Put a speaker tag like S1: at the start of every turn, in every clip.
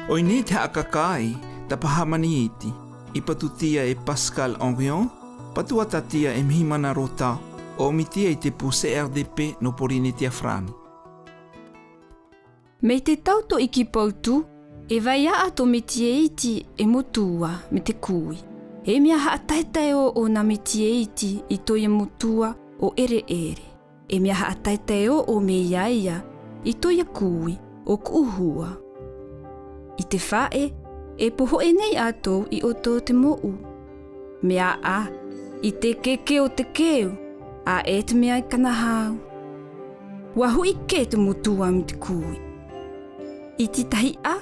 S1: Oi ne te akakai, ta pahamani iti. Ipatutia e Pascal Henrion, patuatatia e mhimana rota, o mitia i te pu CRDP no porini tia frani.
S2: Me te tauto i ki pautu, e vai a ato me tie iti e motua me te kui. E mea haataitae o na me tie iti i toia motua o ere ere. E mea haataitae o me iaia i toia kui o kuuhua. I te whae, e poho e nei ato i oto te mo'u. Mea a, i te keke o te keu, a e te mea i kanahau. Wahu i ke te motua me te kui. I ti tahi a,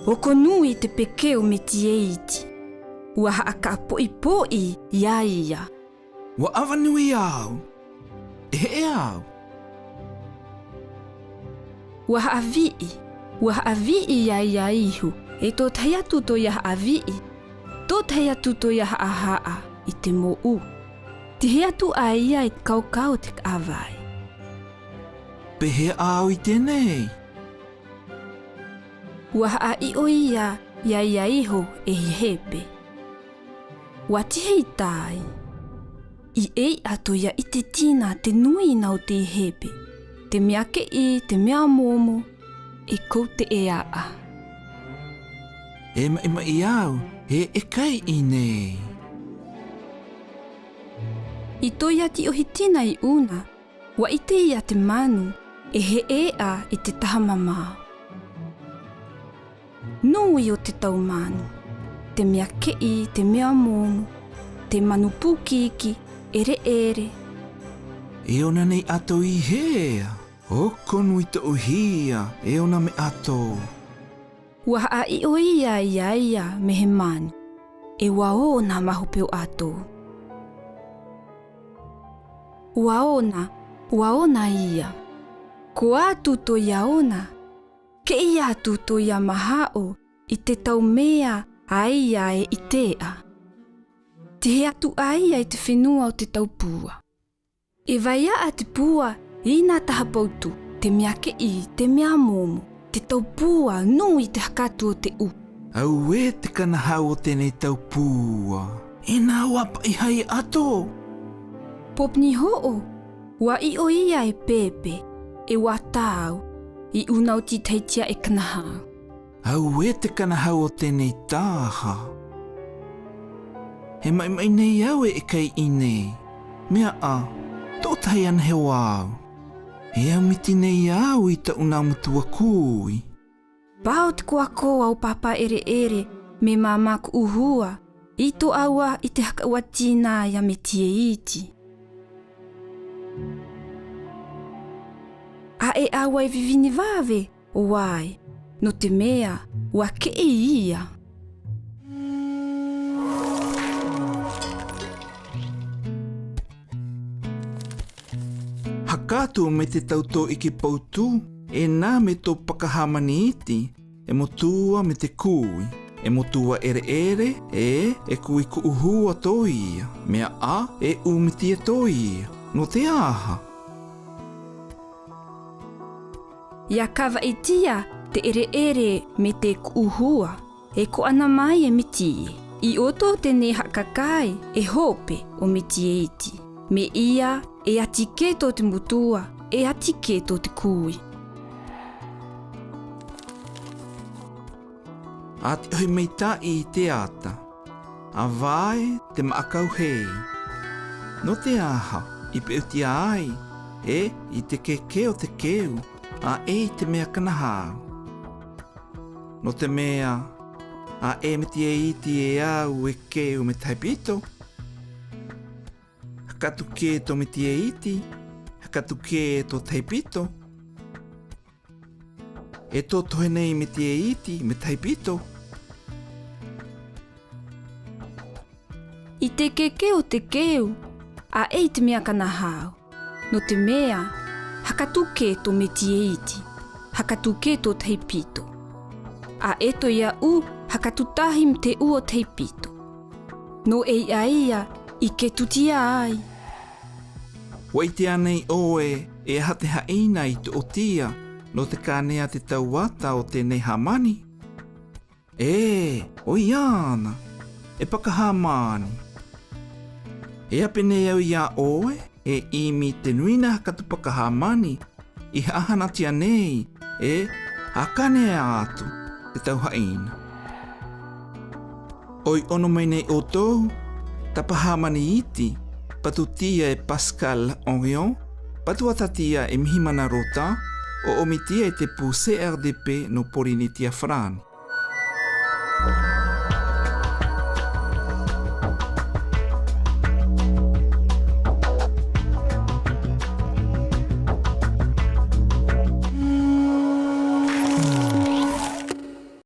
S2: o konui te pekeo me tie iti. Ua haaka poi ia.
S1: Wa awanui au. E au.
S2: Ua haawii ia ihu. E tō tahi atu tō ia haawii. Tō tahi atu tō ia haahaa i te mo'u. Te he atu a ia i kaukau te awai.
S1: Pehe au i tenei.
S2: Ua haa i o ia iho e hepe. Wa tihe i tai. I ei ato ia i te tina te nui nau te hepe. Te mea ke I, te mea momo, e kou te e a.
S1: E mai au, e kai I nei.
S2: I toia ti ohi tina I una, wa I te ia te manu, e he e a I te taha mamau. Nui o te tau manu, te mea kei, te mea momo, te manu pukiki, ere ere.
S1: E ona nei ato I hea, o konui te ohia, e ona me ato.
S2: Ua haa I o ia me he manu, e wa o na mahupeo ato. Ua ona ia, ko atu to ia ona, ke ia atu to ia mahao I te tau mea aia e I tea. Te he atu aia I te whenua o te tau pua. E vai a te pua I nā taha pautu, te mea kei, te mea momo, te tau pua nui te hakatu o te u.
S1: Au e te kanahau o tēnei tau pua. E nā wapa I hai ato.
S2: Popni ho'o, wa I o ia e pepe, e wa tāu, I unau ti teitia e kanahau.
S1: Au e te kanahau o tēnei tāha. He mai nei au e kai I nei. Mea a, tō tai ana he wāu. He au miti nei au I ta una mutua kui.
S2: Pao te kua koa o papa ere ere me māmaku uhua. I tō aua I te haka ua tīnā ia me tie iti. A e awa e vivini vave o wai. No te mea, ua ke ia.
S1: Hakato me te tauto I ki pautu, e nā me tō pakahamani iti, e motua me te kui, e motua ere ere, e kui ku uhua tō ia, mea a e umitia tō ia, no te aha.
S2: Ia kawa itia te ere ere me te kuuhua, e ko ana mai e mitie. I oto tēnei hakakai e hope o mitie iti. Me ia e atike tō te mutua, e atike tō te kui.
S1: A te oi mei tā I te ata, a vai te maakau hei. No te aha, I peutia ai, e I te keke o te keu, a e te mea kanahau. No te mea, a e me tie iti e au e keu me taipito. Hakatu ke to me tie iti, hakatu ke to taipito. E tō tohe nei me tie iti me taipito.
S2: I te keke o te keu, a e te mea kanahau. No te mea, hakatuke to me tie iti, hakatuke to teipito. A eto ia u, hakatutahi me te u o teipito. No e ia, I ke tutia ai.
S1: Wai te anei oe, e hate haina I te otia, no te kānea te tauata o tēnei hamani. O iana, e pakahamani. E apene au ia oe, e imi te nuina hakatu pakahamani, I ahana tia nei, hakane atu, te tauhaina. Oi ono mai nei o tou, tapahamani iti, patutia e Pascal Henrion, patuatatia e Mihimana Rota, o omitia e te puse RDP no Porinitia Frani.